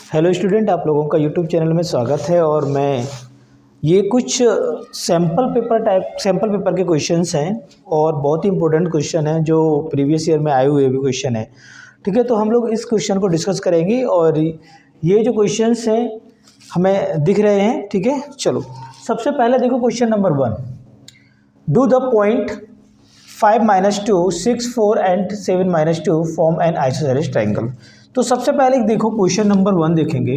Hello student, आप लोगों का यूट्यूब चैनल में स्वागत है। और मैं ये कुछ सैम्पल पेपर के क्वेश्चंस हैं और बहुत ही इंपॉर्टेंट क्वेश्चन हैं जो प्रीवियस ईयर में आए हुए भी क्वेश्चन है। ठीक है, तो हम लोग इस क्वेश्चन को डिस्कस करेंगे और ये जो क्वेश्चंस हैं हमें दिख रहे हैं। ठीक है, चलो सबसे पहले देखो question number 1। Do the point 5 - 2, 6, 4 and 7 - 2 form an isosceles triangle. तो सबसे पहले देखो क्वेश्चन नंबर 1 देखेंगे।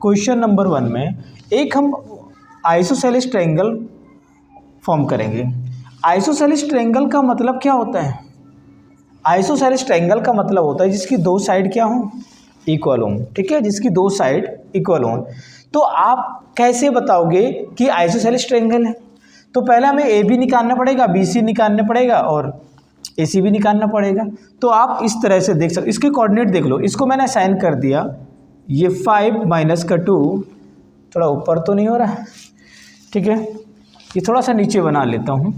क्वेश्चन नंबर 1 में एक हम आइसोसेलेस ट्रायंगल फॉर्म करेंगे। आइसोसेलेस ट्रायंगल का मतलब क्या होता है? आइसोसेलेस ट्रायंगल का मतलब होता है जिसकी दो साइड क्या हों, इक्वल हों। ठीक है, जिसकी दो साइड इक्वल हों। तो आप कैसे बताओगे कि आइसोसेलेस ट्रायंगल है? तो पहले हमें ए बी निकालना पड़ेगा, बी सी निकालना पड़ेगा और ए सी भी निकालना पड़ेगा। तो आप इस तरह से देख सकते, इसके कोऑर्डिनेट देख लो। इसको मैंने असाइन कर दिया, ये 5 - 2 थोड़ा ऊपर तो नहीं हो रहा है। ठीक है, ये थोड़ा सा नीचे बना लेता हूँ।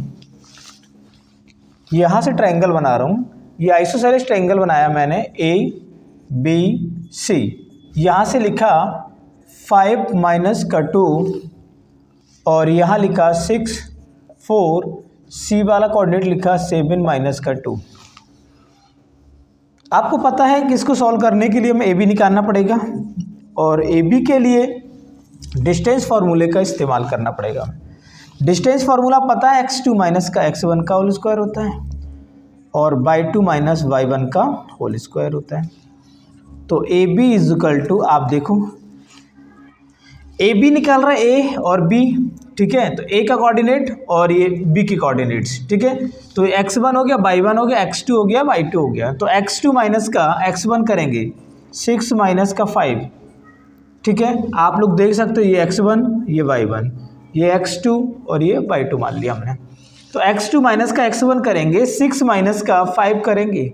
यहाँ से ट्रायंगल बना रहा हूँ। ये आइसोसेलेस ट्रायंगल बनाया मैंने, ए बी सी। यहाँ से लिखा 5 - 2 और यहाँ लिखा 6 4, सी वाला कोऑर्डिनेट लिखा 7 - 2। आपको पता है कि इसको सॉल्व करने के लिए हमें ए बी निकालना पड़ेगा और ए बी के लिए डिस्टेंस फार्मूले का इस्तेमाल करना पड़ेगा। डिस्टेंस फार्मूला पता है, x2 - का x1 का होल स्क्वायर होता है और y2 - y1 का होल स्क्वायर होता है। तो A B is equal to, आप देखो ए बी निकाल रहा है ए और बी। ठीक है, तो ए का कोऑर्डिनेट और ये बी की कोऑर्डिनेट्स। ठीक है, तो x1 हो गया, y1 हो गया, x2 हो गया, y2 हो गया। तो x2 माइनस का x1 करेंगे 6 - का 5। ठीक है, आप लोग देख सकते हो ये x1 ये y1 ये x2 और ये y2 मान लिया हमने। तो x2 माइनस का x1 करेंगे, 6 - का 5 करेंगे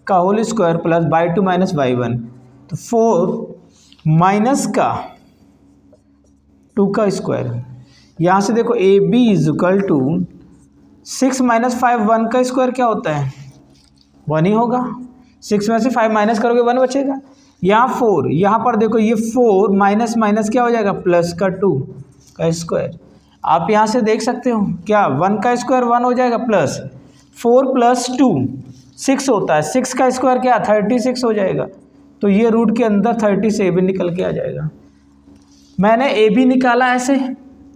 का whole square plus y2 - y1, तो 4 माइनस का 2 का स्क्वायर। यहाँ से देखो A B is equal to 6 - 5, 1 का स्क्वायर क्या होता है? 1 ही होगा। 6 में से 5 माइनस करोगे 1 बचेगा। यहाँ 4, यहाँ पर देखो ये 4 माइनस माइनस क्या हो जाएगा, प्लस का 2 का स्क्वायर। आप यहाँ से देख सकते हो क्या, 1 का स्क्वायर 1 हो जाएगा प्लस 4 + 2 6 होता है। 6 का स्क्वायर क्या 36 हो जाएगा। तो ये रूट के अंदर 37 निकल के आ जाएगा। मैंने ए बी निकाला ऐसे।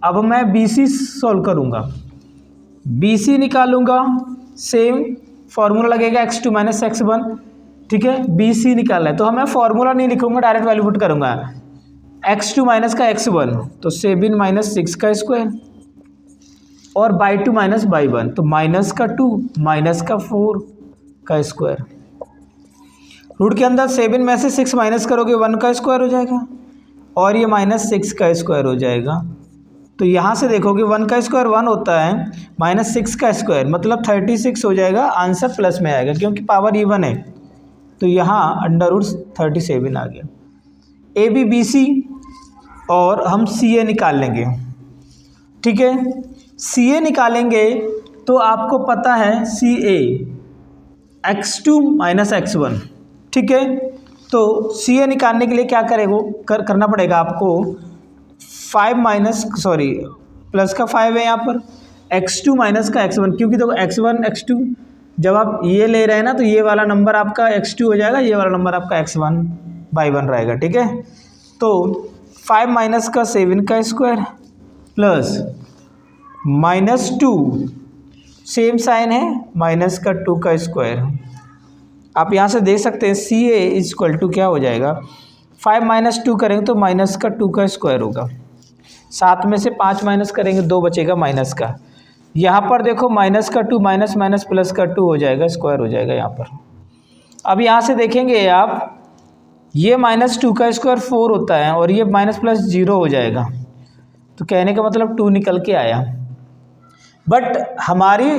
अब मैं बी सी सॉल्व करूँगा, बी सी निकालूंगा, सेम फार्मूला लगेगा x2 - x1। ठीक है, बी सी निकालना है तो हमें फार्मूला नहीं लिखूंगा, डायरेक्ट वैल्यू पुट करूंगा। x2 - का x1 तो 7 - 6 का स्क्वायर और y2 - y1 तो माइनस का 2 माइनस का 4 का स्क्वायर। रूट के अंदर 7 में से 6 माइनस करोगे 1 का स्क्वायर हो जाएगा और ये -6 का स्क्वायर हो जाएगा। तो यहाँ से देखोगे 1 का स्क्वायर 1 होता है, -6 का स्क्वायर मतलब 36 हो जाएगा। आंसर प्लस में आएगा क्योंकि पावर इवन है। तो यहाँ √37 आ गया। ए बी बी सी और हम सी ए निकाल लेंगे। ठीक है, सी ए निकालेंगे तो आपको पता है सी ए x2 - x1। ठीक है, तो सी ए निकालने के लिए क्या करना पड़ेगा आपको, 5 प्लस का 5 है यहाँ पर, x2 - का x1, क्योंकि देखो x1 x2 जब आप ये ले रहे हैं ना तो ये वाला नंबर आपका x2 हो जाएगा, ये वाला नंबर आपका x1 y1 रहेगा। ठीक है, तो 5 - का 7 का स्क्वायर प्लस -2 सेम साइन है, माइनस का 2 का स्क्वायर। आप यहाँ से देख सकते हैं सी ए इज इक्वल टू क्या हो जाएगा, 5 - 2 करेंगे तो माइनस का 2 का स्क्वायर होगा। 7 में से 5 माइनस करेंगे 2 बचेगा माइनस का। यहाँ पर देखो माइनस का 2 माइनस माइनस प्लस का 2 हो जाएगा, स्क्वायर हो जाएगा यहाँ पर। अब यहाँ से देखेंगे आप, ये -2 का स्क्वायर 4 होता है और ये माइनस प्लस 0 हो जाएगा। तो कहने का मतलब 2 निकल के आया। बट हमारी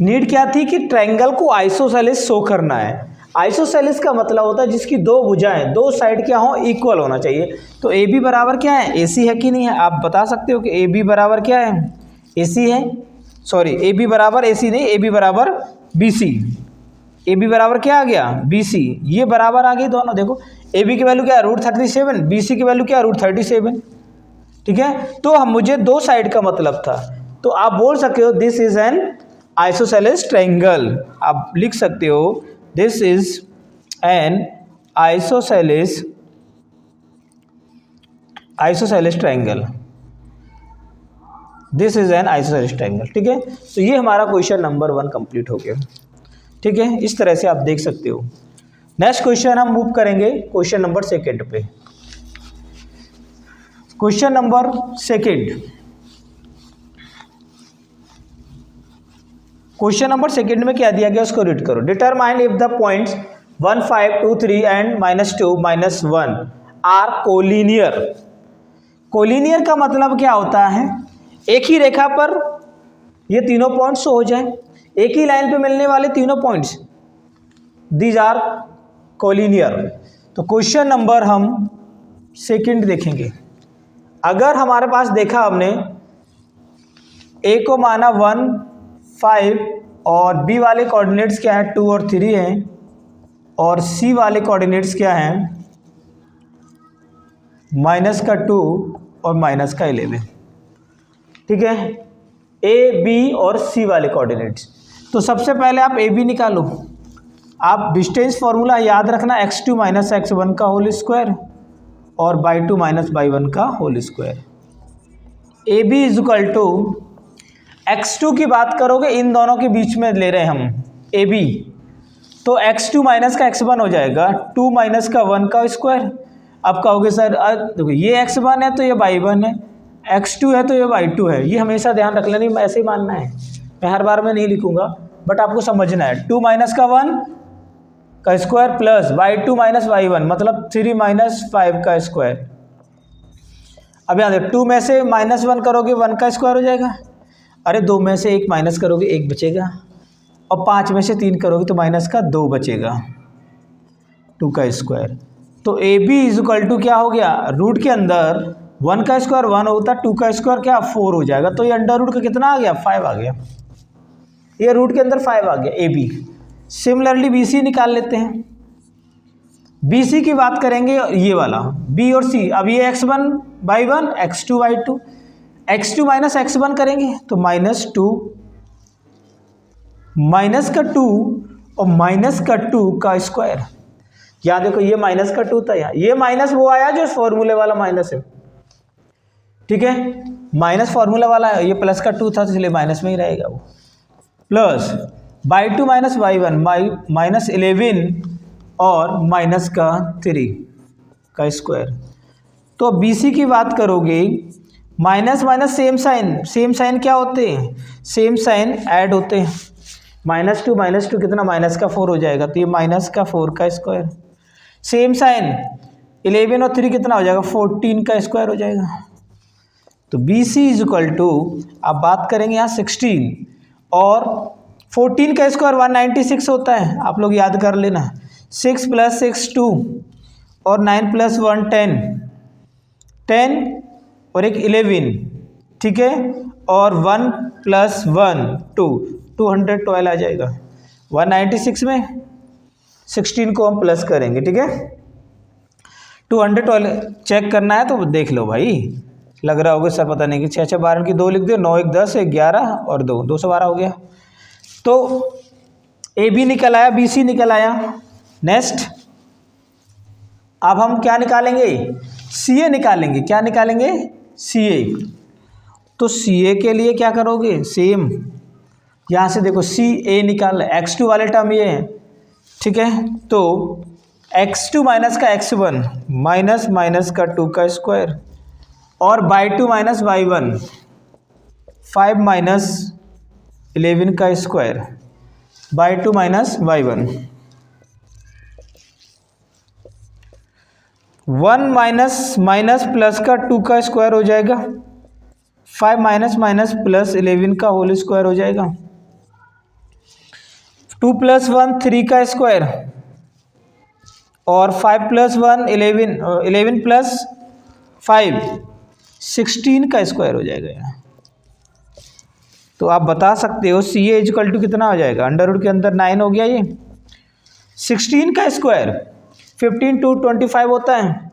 नीड क्या थी कि ट्रायंगल को आइसोसेलेस शो करना है। आइसोसेलेस का मतलब होता है जिसकी दो भुजाएं, दो साइड क्या हो, इक्वल होना चाहिए। तो ए बी बराबर क्या है, ए सी है कि नहीं है? आप बता सकते हो कि ए बी बराबर क्या है, ए सी है। सॉरी, ए बी बराबर ए सी नहीं, ए बी बराबर बी सी। ए बी बराबर क्या आ गया, बी सी। ये बराबर आ गई दोनों। देखो ए बी की वैल्यू क्या है √37, बी सी की वैल्यू क्या है √37, ठीक है। तो हम मुझे दो साइड का मतलब था, तो आप बोल सकते हो this is an isosceles triangle, आप लिख सकते हो this is an isosceles triangle, this is an isosceles triangle, ठीक है। तो ये हमारा क्वेश्चन नंबर 1 कंप्लीट हो गया, ठीक है। इस तरह से आप देख सकते हो। नेक्स्ट क्वेश्चन हम मूव करेंगे क्वेश्चन नंबर 2 पे। क्वेश्चन नंबर 2, क्वेश्चन नंबर 2 में क्या दिया गया उसको रीड करो। Determine if the points 1, 5, 2, 3 and -2, -1 are collinear. Collinear का मतलब क्या होता है, एक ही रेखा पर ये तीनों पॉइंट्स हो जाए, एक ही लाइन पे मिलने वाले तीनों पॉइंट्स, दीज आर कोलिनियर। तो क्वेश्चन नंबर हम 2 देखेंगे। अगर हमारे पास देखा हमने ए को माना 1, 5 और बी वाले कोऑर्डिनेट्स क्या है 2 और 3 हैं, और सी वाले कोऑर्डिनेट्स क्या हैं -2 और -11, ठीक है, ए बी और सी वाले कोऑर्डिनेट्स। तो सबसे पहले आप ए बी निकालो। आप डिस्टेंस फॉर्मूला याद रखना x2 - x1 का होल स्क्वायर और y2 - y1 का whole square. A B is equal to x2 की बात करोगे, इन दोनों के बीच में ले रहे हैं हम ए बी, तो x2 - का x1 हो जाएगा 2 - का 1 का स्क्वायर। अब कहोगे सर देखो ये x1 है तो ये y1 है, x2 है तो ये y2 है, ये हमेशा ध्यान रख लेना, ऐसे ही मानना है, मैं हर बार में नहीं लिखूंगा बट आपको समझना है। 2 - का 1 का स्क्वायर प्लस y2 - y1 मतलब 3 - 5 का स्क्वायर। अब यहाँ देखो 2 में से -1 करोगे 1 का स्क्वायर हो जाएगा, अरे 2 में से 1 माइनस करोगे 1 बचेगा, और 5 में से 3 करोगे तो -2 बचेगा, 2 का स्क्वायर। तो ए बी इजकल टू क्या हो गया, रूट के अंदर 1 का स्क्वायर 1 होता है, 2 का स्क्वायर क्या 4 हो जाएगा, तो ये अंडर रूट का कितना आ गया 5 आ गया, ये रूट के अंदर 5 आ गया A B. Similarly B C निकाल लेते हैं। बी सी की बात करेंगे ये वाला बी और सी, अब ये x1 y1 x2 y2, x2 - x1 करेंगे तो -2 -2 और -2 का स्क्वायर। यहाँ देखो ये -2 था, यहाँ ये माइनस वो आया जो फॉर्मूले वाला माइनस है, ठीक है, माइनस फॉर्मूला वाला है, ये +2 था इसलिए माइनस में ही रहेगा वो, प्लस y2 - y1 -11 और -3 का स्क्वायर। तो BC की बात करोगे माइनस माइनस सेम साइन क्या होते हैं, सेम साइन ऐड होते हैं, -2 कितना -4 हो जाएगा, तो ये -4 का स्क्वायर। सेम साइन 11 और 3 कितना हो जाएगा 14 का स्क्वायर हो जाएगा। तो BC इजकल टू आप बात करेंगे यहाँ 16 और 14 का स्क्वायर 196 होता है, आप लोग याद कर लेना, 6 + 6 2 और 9 + 1 10 और एक 11, ठीक है, और 1 + 1 2 212 आ जाएगा। 196 में 16 को हम प्लस करेंगे, ठीक है, 212 चेक करना है तो देख लो भाई, लग रहा होगा सर पता नहीं कि 6 6 12 की 2 लिख दो, 9 1 10 1 11 और 2 212 हो गया। तो ए बी निकल आया, बी सी निकल आया। नेक्स्ट अब हम क्या निकालेंगे, सी ए निकालेंगे। क्या निकालेंगे, सी ए। तो सी ए के लिए क्या करोगे, सेम यहाँ से देखो सी ए निकाल, x2 वाले टर्म ये है, ठीक है, तो x2 - का x1 माइनस का 2 का स्क्वायर और y2 - y1 5 - 11 का square, y2 - y1 1 minus plus का 2 का स्क्वायर हो जाएगा, 5 माइनस प्लस 11 का होल स्क्वायर हो जाएगा, 2 + 1 3 का स्क्वायर और 5 + 1 11 + 5 16 का स्क्वायर हो जाएगा यहाँ। तो आप बता सकते हो सी ए इजकल टू कितना हो जाएगा, अंडर रूट के अंदर 9 हो गया, ये 16 का स्क्वायर 15 225 होता है,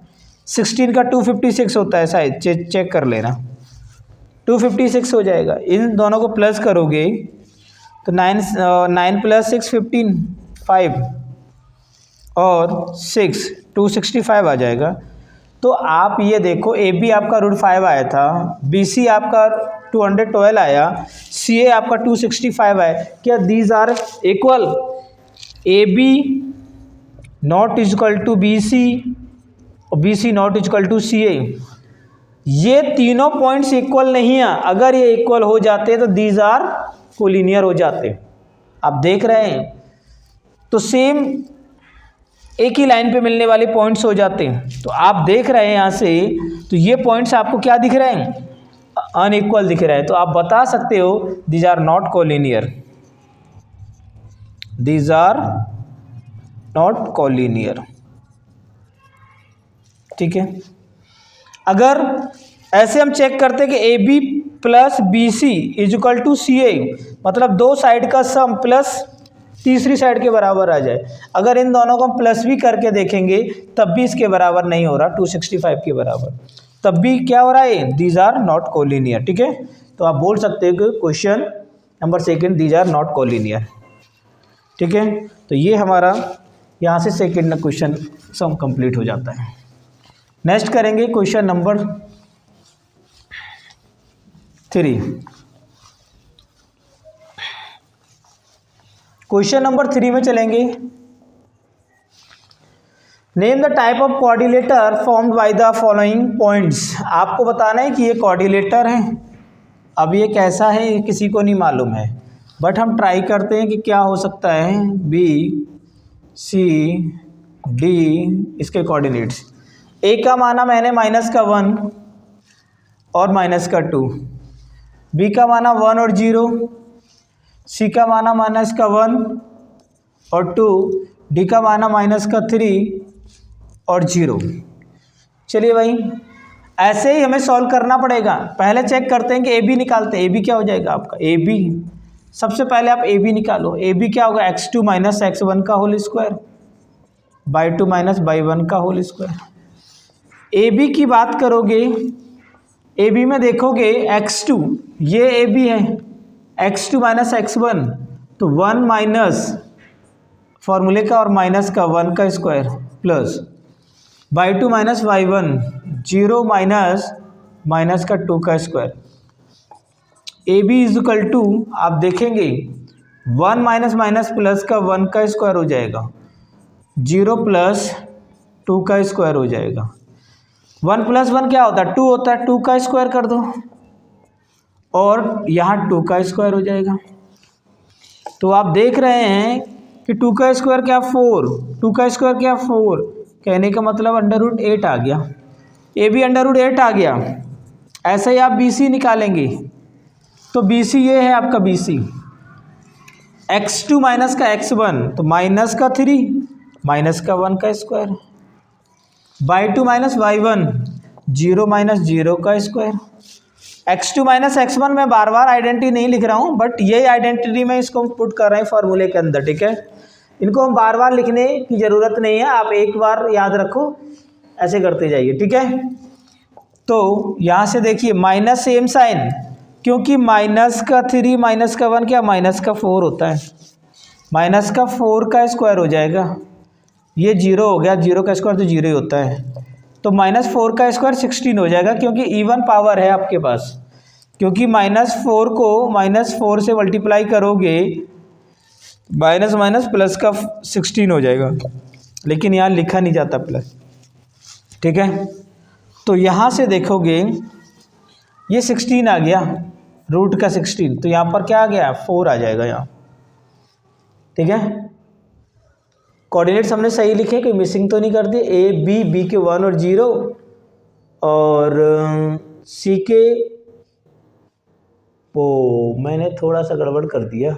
16 का 256 होता है शायद, चेक कर लेना, 256 हो जाएगा। इन दोनों को प्लस करोगे तो 9 + 6 15 5 और 6 265 आ जाएगा। तो आप ये देखो ए बी आपका √5 आया था, बी सी आपका 212 आया, सी ए आपका 265 आया। क्या these are equal? A B not equal to B C और B C not equal to C A. ये तीनों पॉइंट्स इक्वल नहीं है। अगर ये इक्वल हो जाते तो दीज आर कोलिनियर हो जाते। आप देख रहे हैं, तो सेम एक ही लाइन पे मिलने वाले पॉइंट्स हो जाते हैं। तो आप देख रहे हैं यहाँ से, तो ये पॉइंट्स आपको क्या दिख रहे हैं? अनइक्वल दिख रहे हैं। तो आप बता सकते हो these are not collinear, these are not collinear. ठीक है। अगर ऐसे हम चेक करते कि A B plus B C is equal to C A, मतलब दो साइड का सम प्लस तीसरी साइड के बराबर आ जाए। अगर इन दोनों को हम प्लस भी करके देखेंगे तब भी इसके बराबर नहीं हो रहा, 265 के बराबर, तब भी क्या हो रहा है? These are not collinear. ठीक है। तो आप बोल सकते हो कि question number 2 these are not collinear. ठीक है। तो ये हमारा यहाँ से सेकेंड क्वेश्चन सम कंप्लीट हो जाता है। नेक्स्ट करेंगे क्वेश्चन नंबर 3। क्वेश्चन नंबर 3 में चलेंगे। Name the type of coordinator formed by the following points. आपको बताना है कि ये कोऑर्डिनेटर है। अब ये कैसा है ये किसी को नहीं मालूम है, बट हम ट्राई करते हैं कि क्या हो सकता है। बी सी डी इसके कोऑर्डिनेट्स। ए का माना मैंने -1 और -2, बी का माना 1 और 0, सी का माना -1 और 2, डी का माना -3 और 0। चलिए भाई, ऐसे ही हमें सॉल्व करना पड़ेगा। पहले चेक करते हैं कि ए बी निकालते हैं। ए बी क्या हो जाएगा आपका? ए बी, सबसे पहले आप ए बी निकालो। ए बी क्या होगा? x2 - x1 का होल स्क्वायर बाई 2 - बाई 1 का होल स्क्वायर। ए बी की बात करोगे, ए बी में देखोगे x2, ये ए बी है, x2 - x1 तो 1 माइनस फॉर्मूले का और माइनस का 1 का square plus Y 2 - Y 1 0 minus का 2 का square. A B is equal to, आप देखेंगे 1 माइनस प्लस का 1 का स्क्वायर हो जाएगा, 0 प्लस 2 का स्क्वायर हो जाएगा। 1 + 1 क्या होता है? 2 होता है, 2 का स्क्वायर कर दो और यहाँ 2 का स्क्वायर हो जाएगा। तो आप देख रहे हैं कि 2 का स्क्वायर क्या? 4, 2 का स्क्वायर क्या? 4। कहने का मतलब √8 आ गया। ए बी √8 आ गया। ऐसे ही आप बी सी निकालेंगे, तो बी सी ये है आपका बी सी, x2 माइनस का x1 तो माइनस का 3 माइनस का 1 का स्क्वायर बाई 2 - बाई 1 0 - 0 का स्क्वायर। x2 - x1 मैं बार बार आइडेंटिटी नहीं लिख रहा हूँ, बट ये आइडेंटिटी में इसको पुट कर रहे हैं फॉर्मूले के अंदर। ठीक है। इनको हम बार बार लिखने की ज़रूरत नहीं है, आप एक बार याद रखो, ऐसे करते जाइए। ठीक है। तो यहाँ से देखिए माइनस सेम साइन, क्योंकि माइनस का 3 माइनस का 1 क्या? -4 होता है, माइनस का 4 का स्क्वायर हो जाएगा। ये 0 हो गया, 0 का स्क्वायर तो 0 ही होता है, तो -4 का स्क्वायर 16 हो जाएगा, क्योंकि इवन पावर है आपके पास। क्योंकि -4 को -4 से मल्टीप्लाई करोगे माइनस माइनस प्लस का 16 हो जाएगा, लेकिन यहाँ लिखा नहीं जाता प्लस। ठीक है। तो यहाँ से देखोगे ये 16 आ गया, रूट का 16, तो यहाँ पर क्या आ गया? 4 आ जाएगा यहाँ। ठीक है। कोऑर्डिनेट्स हमने सही लिखे, कोई मिसिंग तो नहीं कर दिए। ए बी, बी के 1 और 0 और सी के, मैंने थोड़ा सा गड़बड़ कर दिया।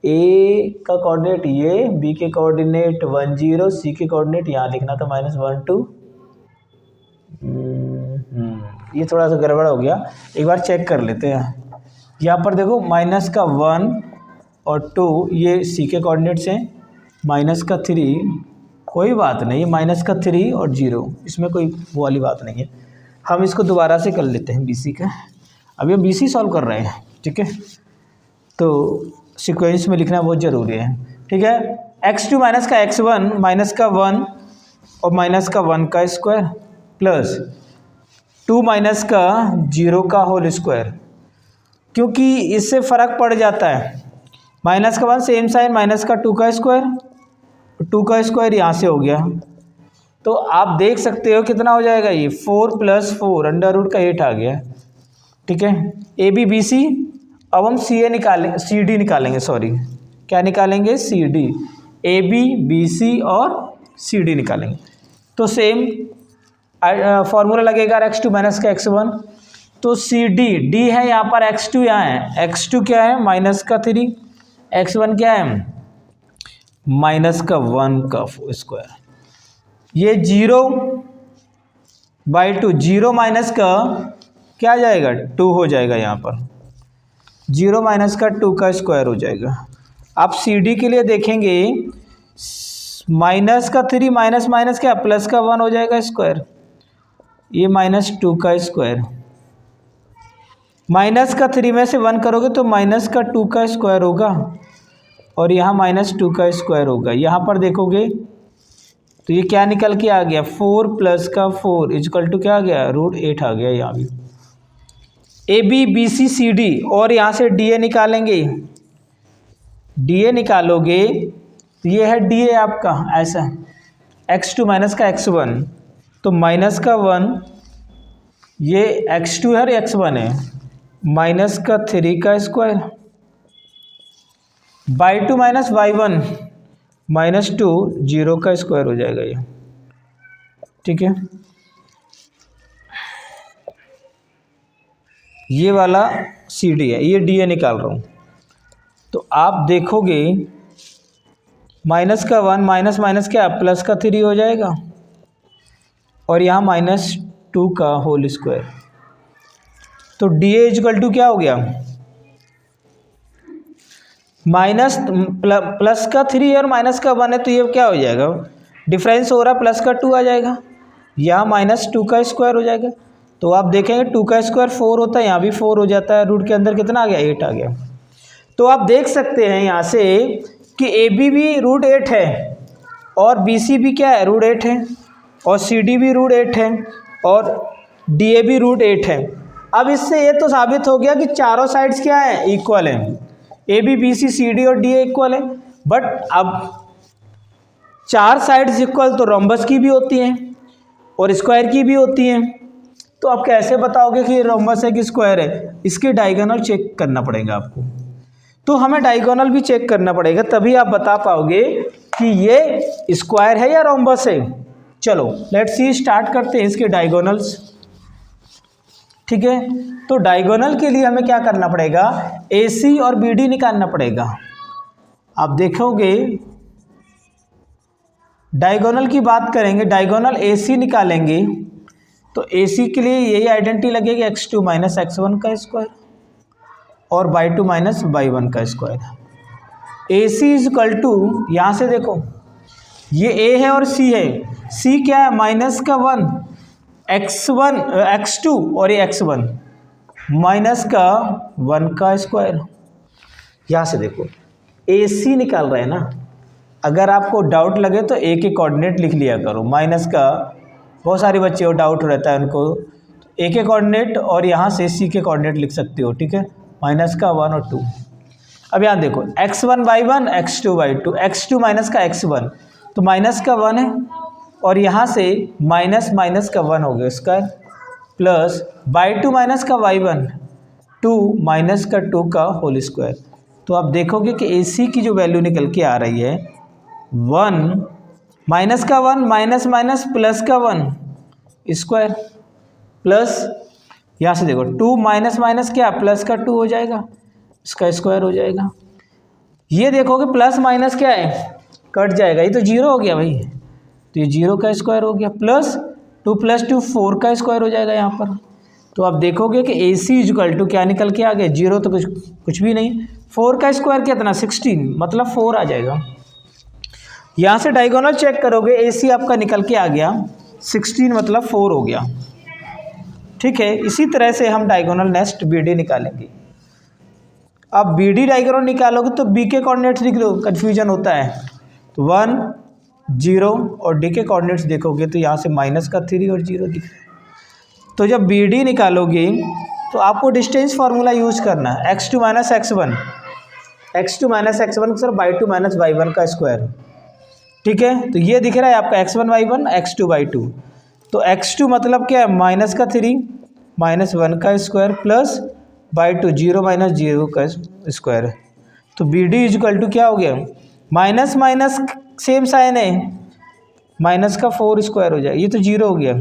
ए का कोऑर्डिनेट ये, बी के कोऑर्डिनेट 1 0, सी के कोऑर्डिनेट यहाँ लिखना था -1 2। ये थोड़ा सा गड़बड़ हो गया, एक बार चेक कर लेते हैं। यहाँ पर देखो माइनस का 1 और 2 ये सी के कोऑर्डिनेट्स हैं, माइनस का 3 कोई बात नहीं, माइनस का 3 और 0, इसमें कोई वो वाली बात नहीं है। हम इसको दोबारा से कर लेते हैं BC का। अभी हम BC सॉल्व कर रहे हैं, ठीक है, तो सीक्वेंस में लिखना बहुत ज़रूरी है, ठीक है। x2 माइनस का x1 माइनस का 1 और माइनस का 1 का स्क्वायर प्लस 2 माइनस का 0 का होल स्क्वायर, क्योंकि इससे फ़र्क पड़ जाता है। माइनस का 1 सेम साइन, माइनस का 2 का स्क्वायर, 2 का स्क्वायर यहाँ से हो गया, तो आप देख सकते हो कितना हो जाएगा ये 4 + 4 अंडर रूट का 8 आ गया, ठीक है। AB BC, अब हम CD निकालेंगे, सॉरी क्या निकालेंगे, CD, AB BC और CD निकालेंगे। तो सेम फॉर्मूला लगेगा x2 माइनस का x1, तो CD D है यहाँ पर, x2 यहाँ है, x2 क्या है माइनस का 3, x1 क्या है माइनस का 1 का स्क्वायर, ये 0/2, 0 माइनस का क्या आ जाएगा 2 हो जाएगा, यहाँ पर 0 माइनस का 2 का स्क्वायर हो जाएगा। आप CD के लिए देखेंगे माइनस का 3 माइनस माइनस क्या प्लस का 1 हो जाएगा स्क्वायर, ये -2 का स्क्वायर, माइनस का 3 में से 1 करोगे तो माइनस का 2 का स्क्वायर होगा और यहाँ -2 का स्क्वायर होगा। यहाँ पर देखोगे तो ये क्या निकल के आ गया 4 + का 4 = क्या आ गया √8 आ गया यहाँ भी। AB BC CD और यहाँ से DA निकालेंगे, DA निकालोगे तो ये है DA आपका ऐसा, x2 माइनस का x1, तो माइनस का 1 ये x2 है और x1 है, माइनस का 3 का स्क्वायर /2 माइनस y1 -2 0 का स्क्वायर हो जाएगा ये, ठीक है। ये वाला CD है, ये DA निकाल रहा हूँ, तो आप देखोगे माइनस का 1 माइनस माइनस क्या प्लस का 3 हो जाएगा और यहाँ -2 का होल स्क्वायर, तो DA = क्या हो गया प्लस का 3 और माइनस का 1 है, तो ये क्या हो जाएगा डिफरेंस हो रहा है प्लस का 2 आ जाएगा, यहाँ -2 का स्क्वायर हो जाएगा। तो आप देखेंगे 2 का स्क्वायर 4 होता है, यहाँ भी 4 हो जाता है, रूट के अंदर कितना आ गया 8 आ गया। तो आप देख सकते हैं यहाँ से कि AB भी √8 है और BC भी क्या है √8 है और CD भी √8 है और DA भी √8 है। अब इससे ये तो साबित हो गया कि चारों साइड्स क्या है इक्वल है, AB BC CD और DA इक्वल है। बट अब 4 साइड्स इक्वल तो रोम्बस की भी होती हैं और स्क्वायर की भी होती हैं, तो आप कैसे बताओगे कि रोम्बस है कि स्क्वायर है, इसके डायगोनल चेक करना पड़ेगा आपको। तो हमें डायगोनल भी चेक करना पड़ेगा, तभी आप बता पाओगे कि ये स्क्वायर है या रोम्बस है। चलो लेट्स सी, स्टार्ट करते हैं इसके डायगोनल्स, ठीक है। तो डायगोनल के लिए हमें क्या करना पड़ेगा, AC और BD निकालना पड़ेगा। आप देखोगे डायगोनल की बात करेंगे, डायगोनल AC निकालेंगे तो AC के लिए यही आइडेंटिटी लगेगी x2 माइनस x1 का स्क्वायर और y2 माइनस y1 का स्क्वायर। AC = यहाँ से देखो ये A है और C है, C क्या है माइनस का 1 x2 और ये x1 माइनस का 1 का स्क्वायर। यहाँ से देखो AC निकाल रहे हैं ना, अगर आपको डाउट लगे तो A के कोऑर्डिनेट लिख लिया करो, माइनस का बहुत सारे बच्चे को डाउट रहता है उनको, A के कोऑर्डिनेट और यहाँ से C के कोऑर्डिनेट लिख सकते हो, ठीक है, माइनस का 1 और 2। अब यहाँ देखो x1 y1 x2 y2, x2 minus का x1 तो माइनस का 1 है और यहाँ से माइनस माइनस का 1 हो गया स्क्वायर प्लस y2 माइनस का y1 2 माइनस का 2 का होल स्क्वायर। तो आप देखोगे कि AC की जो वैल्यू निकल के आ रही है 1 माइनस का 1 माइनस माइनस प्लस का 1 स्क्वायर प्लस यहाँ से देखो 2 माइनस माइनस क्या प्लस का 2 हो जाएगा, इसका स्क्वायर हो जाएगा। ये देखोगे प्लस माइनस क्या है कट जाएगा, ये तो 0 हो गया भाई, तो ये 0 का स्क्वायर हो गया प्लस 2 + 2 4 का स्क्वायर हो जाएगा यहाँ पर। तो आप देखोगे कि AC = क्या निकल के आ गया 0 तो कुछ भी नहीं, 4 का स्क्वायर कितना 16 मतलब 4 आ जाएगा। यहाँ से डायगोनल चेक करोगे, AC आपका निकल के आ गया 16 मतलब 4 हो गया। ठीक है, इसी तरह से हम डायगोनल नेक्स्ट BD निकालेंगे। अब BD डायगोनल निकालोगे तो B के कोऑर्डिनेट्स लिख लो, कन्फ्यूजन होता है। तो 1 0 और D के कोऑर्डिनेट्स देखोगे तो यहाँ से -3 और 0 दिख रहा है। तो जब BD निकालोगे तो आपको डिस्टेंस फार्मूला यूज करना है, x2 - x1 sir y2 - y1 का स्क्वायर। ठीक है, तो ये दिख रहा है आपका x1 y1 x2 y2। तो x2 मतलब क्या है, -3 -1 का स्क्वायर प्लस y2 0 - 0 का स्क्वायर। तो BD इक्वल टू क्या हो गया, माइनस माइनस सेम साइन है, माइनस का 4 स्क्वायर हो जाएगा, ये तो 0 हो गया,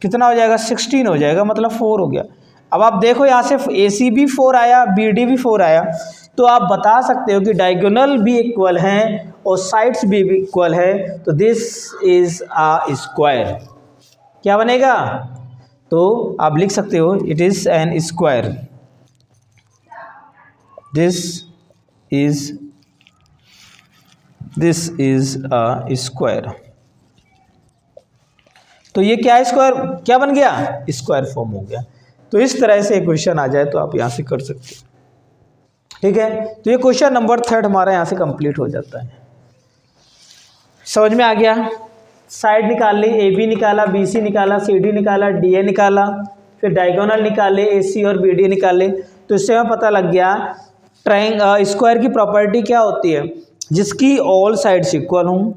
कितना हो जाएगा 16 हो जाएगा, मतलब 4 हो गया। अब आप देखो यहाँ से AC भी 4 आया, BD भी 4 आया, तो आप बता सकते हो कि डायगोनल भी इक्वल हैं और साइड्स भी इक्वल है, तो दिस इज अ स्क्वायर। क्या बनेगा, तो आप लिख सकते हो it is an square, this is a square. तो ये क्या स्क्वायर क्या बन गया, स्क्वायर फॉर्म हो गया। तो इस तरह से क्वेश्चन आ जाए तो आप यहाँ से कर सकते हो। ठीक है, तो ये क्वेश्चन नंबर 3 हमारा यहाँ से कंप्लीट हो जाता है। समझ में आ गया, साइड निकाल ली, AB निकाला, BC निकाला, CD निकाला, DA निकाला, फिर डायगोनल निकाले, AC और BD निकाले। तो इससे हमें पता लग गया स्क्वायर की प्रॉपर्टी क्या होती है, जिसकी ऑल साइड्स इक्वल हों,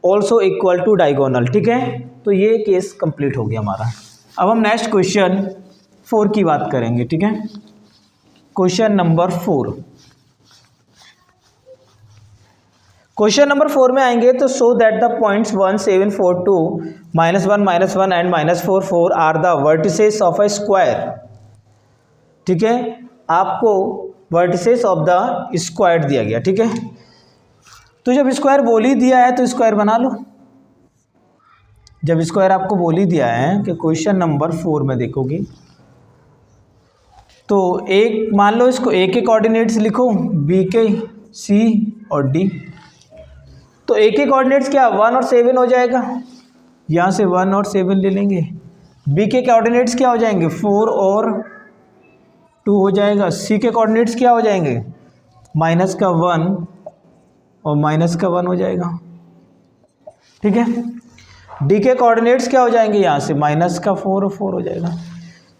ऑल्सो इक्वल टू डायगोनल। ठीक है, तो ये केस कंप्लीट हो गया हमारा। अब हम नेक्स्ट क्वेश्चन 4 की बात करेंगे। ठीक है, क्वेश्चन नंबर 4। क्वेश्चन नंबर 4 में आएंगे तो show that the points 1 7 4 2 -1 -1 and -4 4 are the vertices of a square. ठीक है, आपको वर्टिसेस ऑफ द स्क्वायर दिया गया। ठीक है, तो जब स्क्वायर बोल ही दिया है तो स्क्वायर बना लो। जब स्क्वायर आपको बोल ही दिया है कि क्वेश्चन नंबर 4 में देखोगे तो एक मान लो इसको A के कोऑर्डिनेट्स लिखो, B के, C और D। तो A के कोऑर्डिनेट्स क्या 1 और 7 हो जाएगा, यहाँ से 1 और 7 ले लेंगे। B के कोऑर्डिनेट्स क्या हो जाएंगे 4 और 2 हो जाएगा। C के कोऑर्डिनेट्स क्या हो जाएंगे -1 और -1 हो जाएगा। ठीक है, D के कोऑर्डिनेट्स क्या हो जाएंगे यहाँ से -4 और 4 हो जाएगा।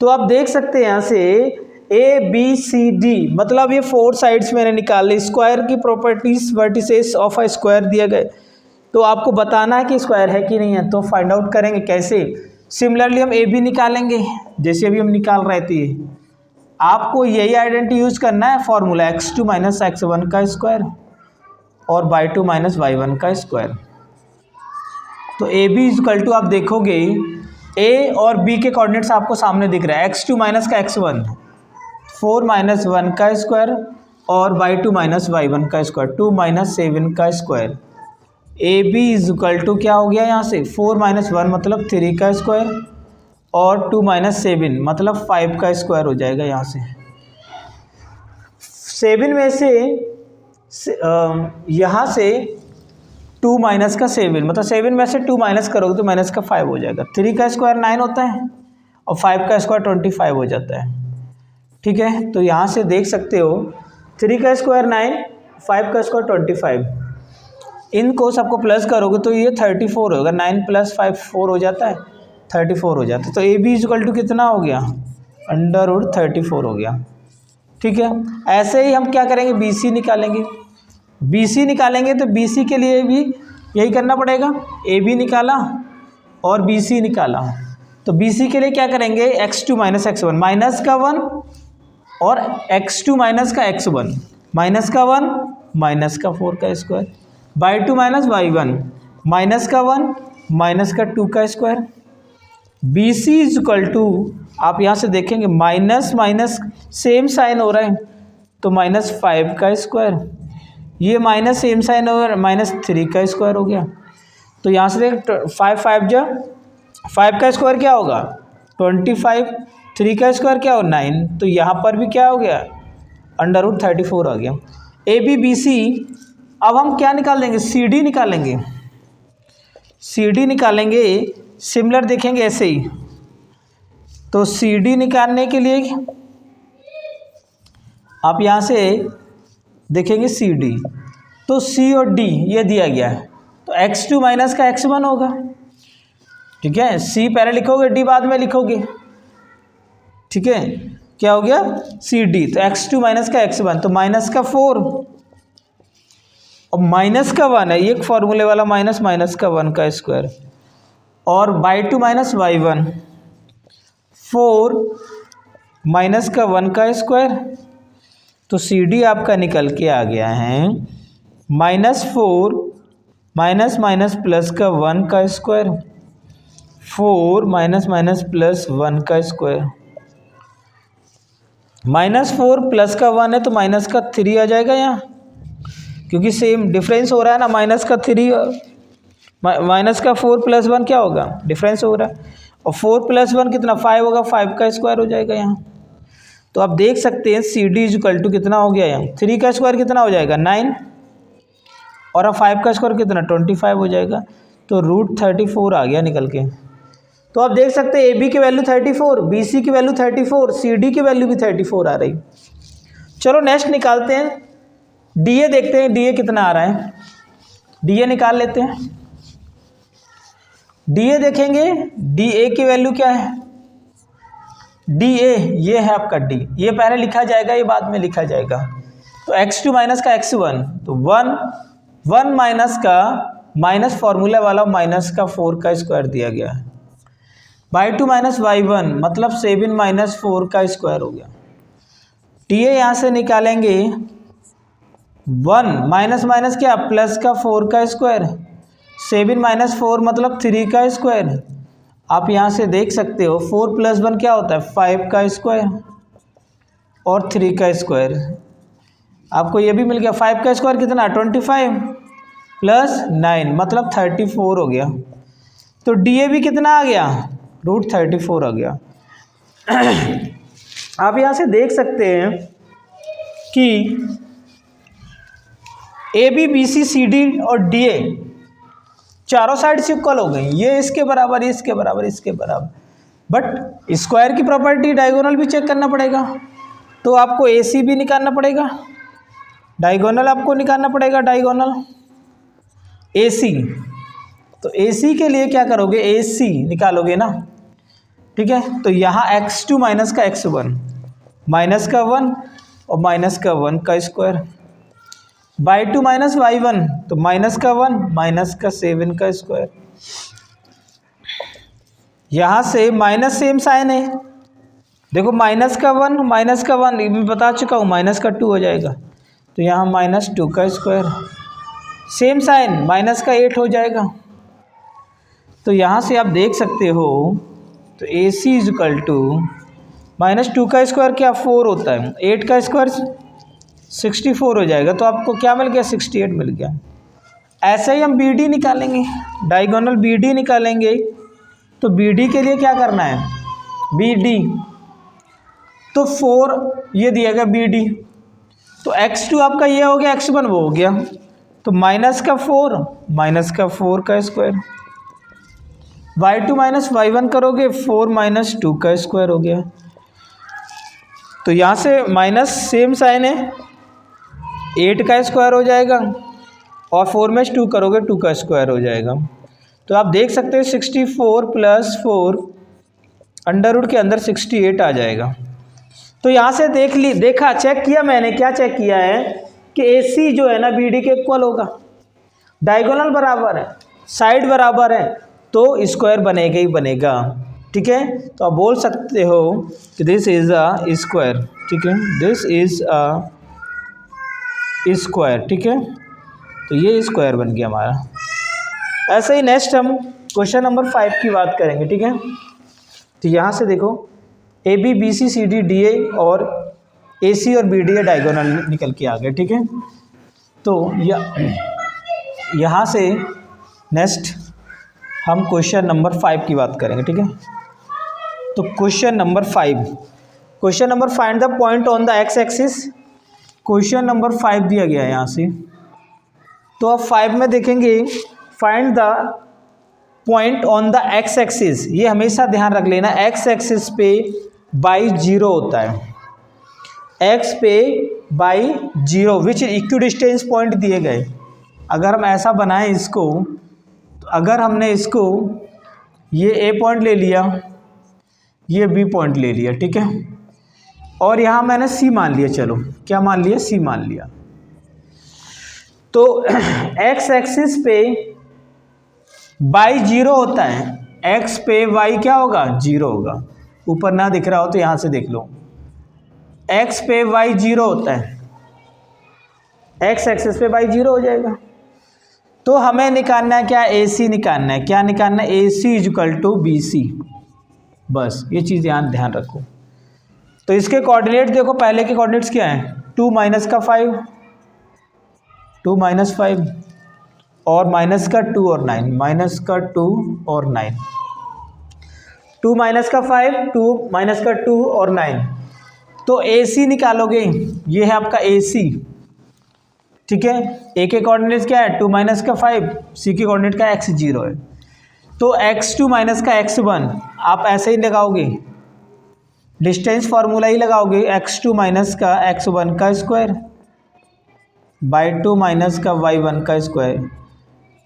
तो आप देख सकते हैं यहाँ से ABCD मतलब ये 4 साइड्स मैंने निकाल ली। स्क्वायर की properties vertices of a square दिए गए, तो आपको बताना है कि स्क्वायर है कि नहीं है। तो फाइंड आउट करेंगे कैसे, सिमिलरली हम AB निकालेंगे जैसे अभी हम निकाल रहे थे। आपको यही आइडेंटिटी यूज करना है, फॉर्मूला x2 - x1 का स्क्वायर और y2 - y1 का स्क्वायर। तो AB इक्वल टू आप देखोगे A और B के कोऑर्डिनेट्स आपको सामने दिख रहा है, x2 - का x1 4 - 1 का स्क्वायर और y2 - y1 का स्क्वायर 2 - 7 का square. AB is equal to क्या हो गया यहाँ से 4 - 1 मतलब 3 का स्क्वायर और 2 - 7 मतलब 5 का स्क्वायर हो जाएगा। यहाँ से 7 में से यहाँ से 2 माइनस का 7 मतलब 7 में से 2 माइनस करोगे तो माइनस का 5 हो जाएगा। 3 का स्क्वायर 9 होता है और 5 का स्क्वायर 25 हो जाता है। ठीक है, तो यहाँ से देख सकते हो 3 का स्क्वायर 9, 5 का स्क्वायर 25, इनको सबको प्लस करोगे तो ये 34 होगा। 9 + 5 4 हो जाता है, 34 हो जाता है। तो AB इक्वल टू कितना हो गया √34 हो गया। ठीक है, ऐसे ही हम क्या करेंगे BC निकालेंगे। BC निकालेंगे तो BC के लिए भी यही करना पड़ेगा, AB निकाला और BC निकाला। तो BC के लिए क्या करेंगे x2 - x1 माइनस का 1 और x2 - का x1 माइनस का 1 माइनस का 4 का स्क्वायर y2 - y1 माइनस का 1 माइनस का 2 का square. BC is equal to आप यहाँ से देखेंगे माइनस माइनस सेम साइन हो रहा है तो -5 का स्क्वायर, ये माइनस सेम साइन और -3 का स्क्वायर हो गया। तो यहाँ से देख 5 का स्क्वायर क्या होगा 25, 3 का स्क्वायर क्या हो 9, तो यहाँ पर भी क्या हो गया √34 आ गया। ABBC अब हम क्या निकाल लेंगे, सी डी निकालेंगे। सी डी निकालेंगे, सिमिलर देखेंगे ऐसे ही। तो सी डी निकालने के लिए आप यहाँ से देखेंगे सी डी, तो सी और डी ये दिया गया है, तो x2 माइनस का x1 होगा। ठीक है, सी पहले लिखोगे, डी बाद में लिखोगे। ठीक है, क्या हो गया, सी डी, तो x2 माइनस का x1, तो माइनस का 4 और माइनस का 1 है, एक फॉर्मूले वाला माइनस, माइनस का 1 का स्क्वायर, और y2 माइनस y1, 4 माइनस का 1 का स्क्वायर। तो सी डी आपका निकल के आ गया है -4 माइनस माइनस प्लस का 1 का स्क्वायर, 4 माइनस माइनस प्लस 1 का स्क्वायर। -4 प्लस का 1 है तो माइनस का 3 आ जाएगा यहाँ, क्योंकि सेम डिफरेंस हो रहा है ना, माइनस का 3 माइनस का 4 प्लस 1 क्या होगा, डिफरेंस हो रहा है, और 4 प्लस 1 कितना 5 होगा, 5 का स्क्वायर हो जाएगा यहाँ। तो आप देख सकते हैं सी डी इक्वल टू कितना हो गया यहाँ, 3 का स्क्वायर कितना हो जाएगा 9, और अब 5 का स्क्वायर कितना 25 हो जाएगा, तो √34 आ गया निकल के। तो आप देख सकते हैं ए बी की वैल्यू 34, बी सी की वैल्यू 34, सी डी की वैल्यू भी 34 आ रही। चलो नेक्स्ट निकालते हैं, डी ए देखते हैं, डी ए कितना आ रहा है, डी ए निकाल लेते हैं। डी ए देखेंगे, डी ए की वैल्यू क्या है, डी ए ये है आपका डी, ये पहले लिखा जाएगा, ये बाद में लिखा जाएगा। तो x2 माइनस का x1, तो 1 माइनस का माइनस फॉर्मूला वाला माइनस का 4 का स्क्वायर दिया गया है, y2 माइनस y1 मतलब 7 माइनस 4 का स्क्वायर हो गया। डी ए यहाँ से निकालेंगे, 1 माइनस माइनस क्या प्लस का 4 का स्क्वायर, 7 माइनस 4 मतलब 3 का स्क्वायर। आप यहाँ से देख सकते हो 4 प्लस 1 क्या होता है 5 का स्क्वायर और 3 का स्क्वायर। आपको ये भी मिल गया, 5 का स्क्वायर कितना 25 प्लस 9 मतलब 34 हो गया। तो डी ए भी कितना आ गया, √34 आ गया। आप यहाँ से देख सकते हैं कि A B B C C D और डी ए चारों साइड से इक्वल हो गई, ये इसके बराबर, ये इसके बराबर, इसके बराबर। बट स्क्वायर की प्रॉपर्टी डायगोनल भी चेक करना पड़ेगा, तो आपको ए सी भी निकालना पड़ेगा, डायगोनल आपको निकालना पड़ेगा, डायगोनल ए सी। तो ए सी के लिए क्या करोगे, ए सी निकालोगे ना। ठीक है, तो यहाँ x2 माइनस का x1, माइनस का 1 और माइनस का 1 का स्क्वायर, y2 माइनस y1 तो माइनस का 1 माइनस का 7 का स्क्वायर। यहाँ से माइनस सेम साइन है, देखो माइनस का 1 माइनस का 1 मैं बता चुका हूँ, माइनस का 2 हो जाएगा, तो यहाँ -2 का स्क्वायर, सेम साइन माइनस का 8 हो जाएगा। तो यहाँ से आप देख सकते हो, तो ए सी इज इक्वल टू -2 का स्क्वायर क्या 4 होता है, 8 का स्क्वायर 64 हो जाएगा, तो आपको क्या मिल गया 68 मिल गया। ऐसे ही हम बी डी निकालेंगे, डायगोनल बी डी निकालेंगे। तो बी डी के लिए क्या करना है, बी डी तो 4 ये दिया गया बी डी, तो x2 आपका ये हो गया, x1 वो हो गया, तो माइनस का 4 माइनस का 4 का स्क्वायर, y2 माइनस y1 करोगे 4 माइनस 2 का स्क्वायर हो गया। तो यहाँ से माइनस सेम साइन है, 8 का स्क्वायर हो जाएगा, और 4 में 2 करोगे 2 का स्क्वायर हो जाएगा। तो आप देख सकते हो 64 प्लस 4 अंडर रूट के अंदर 68 आ जाएगा। तो यहाँ से देखा चेक किया मैंने, क्या चेक किया है कि ए सी जो है ना बी डी के इक्वल होगा, डायगोनल बराबर है, साइड बराबर है, तो स्क्वायर बनेगा ही बनेगा। ठीक है, तो आप बोल सकते हो कि दिस इज़ अ स्क्वायर। ठीक है, दिस इज़ अ स्क्वायर। ठीक है, तो ये स्क्वायर बन गया हमारा। ऐसे ही नेक्स्ट हम क्वेश्चन नंबर 5 की बात करेंगे। ठीक है, तो यहाँ से देखो A B B C C D D A और ए सी और बी डी ए डायगोनल निकल के आ गए। ठीक है, तो यहाँ से नेक्स्ट हम क्वेश्चन नंबर 5 की बात करेंगे। ठीक है, तो question number 5 find the point on the x axis. Question number 5 दिया गया है यहाँ से, तो अब 5 में देखेंगे find the point on the x axis. ये हमेशा ध्यान रख लेना, एक्स एक्सिस पे बाई 0 होता है, एक्स पे बाई 0 विच इक्विडिस्टेंस पॉइंट दिए गए। अगर हम ऐसा बनाएं इसको, तो अगर हमने इसको ये ए पॉइंट ले लिया, ये बी पॉइंट ले लिया, ठीक है, और यहाँ मैंने सी मान लिया, चलो क्या मान लिया, सी मान लिया, तो एक्स एक्सिस पे बाई 0 होता है, एक्स पे वाई क्या होगा, 0 होगा। ऊपर ना दिख रहा हो तो यहाँ से देख लो, एक्स पे वाई 0 होता है, एक्स एक्सिस पे वाई 0 हो जाएगा। तो हमें निकालना है क्या, ए सी निकालना है। क्या निकालना है, ए सी इजकल टू बी सी। बस ये चीज़ ध्यान रखो। तो इसके कोऑर्डिनेट देखो, पहले के कोऑर्डिनेट्स क्या हैं, 2 माइनस का 5, 2 माइनस 5 और माइनस का 2 और 9, माइनस का 2 और 9, 2 माइनस का 5, 2 माइनस का 2 और 9। तो ए सी निकालोगे, ये है आपका ए सी, ठीक है। ए के कोऑर्डिनेट्स क्या है, 2 माइनस का 5, सी के कोऑर्डिनेट का x 0 है। तो x2 माइनस का x1 आप ऐसे ही लगाओगे, डिस्टेंस फार्मूला ही लगाओगे, x2 माइनस का x1 का स्क्वायर बाई 2 माइनस का y1 का स्क्वायर।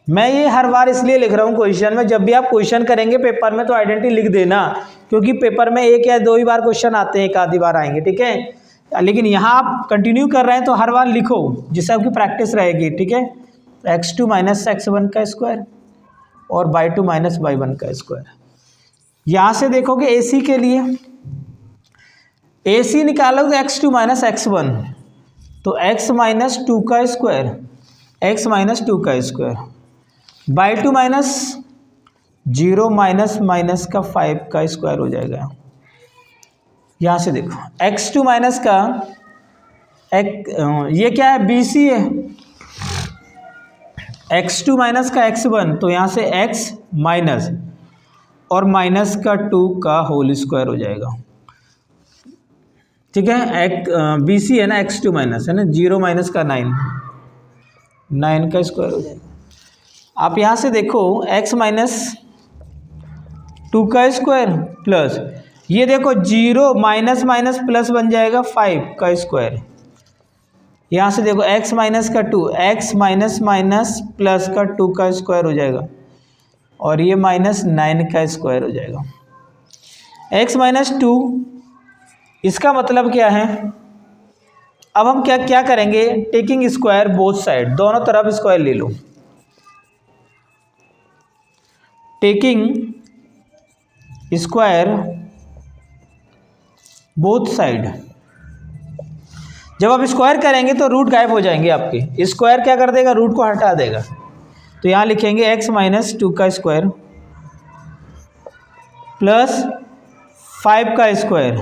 मैं ये हर बार इसलिए लिख रहा हूँ क्वेश्चन में, जब भी आप क्वेश्चन करेंगे पेपर में तो आइडेंटिटी लिख देना, क्योंकि पेपर में 1 या 2 ही बार क्वेश्चन आते हैं, 1 आधी बार आएंगे, ठीक है। लेकिन यहाँ आप कंटिन्यू कर रहे हैं तो हर बार लिखो, जिससे आपकी प्रैक्टिस रहेगी, ठीक है। x2 माइनस x1 का स्क्वायर और बाई 2 माइनस y1 का स्क्वायर। यहाँ से देखोगे ए सी के लिए, ए सी निकालोगे x2 माइनस x1, तो x माइनस 2 का स्क्वायर, x माइनस 2 का square by 2 minus 0 minus minus का 5 का स्क्वायर हो जाएगा। यहाँ से देखो x2 माइनस का ये क्या है, बी सी है, x2 माइनस का x1, तो यहाँ से x माइनस और माइनस का 2 का होल स्क्वायर हो जाएगा, ठीक है। बी सी है ना, x2 माइनस है ना, 0 माइनस का 9 का स्क्वायर हो जाएगा। आप यहाँ से देखो x माइनस 2 का स्क्वायर प्लस ये देखो 0 माइनस माइनस प्लस बन जाएगा 5 का स्क्वायर। यहाँ से देखो x माइनस का 2, x माइनस माइनस प्लस का 2 का स्क्वायर हो जाएगा और ये माइनस 9 का स्क्वायर हो जाएगा। x माइनस 2, इसका मतलब क्या है, अब हम क्या क्या करेंगे, टेकिंग स्क्वायर बोथ साइड, दोनों तरफ स्क्वायर ले लो, टेकिंग स्क्वायर बोथ साइड। जब आप स्क्वायर करेंगे तो रूट गायब हो जाएंगे आपके, स्क्वायर क्या कर देगा, रूट को हटा देगा। तो यहाँ लिखेंगे x माइनस 2 का स्क्वायर प्लस 5 का स्क्वायर,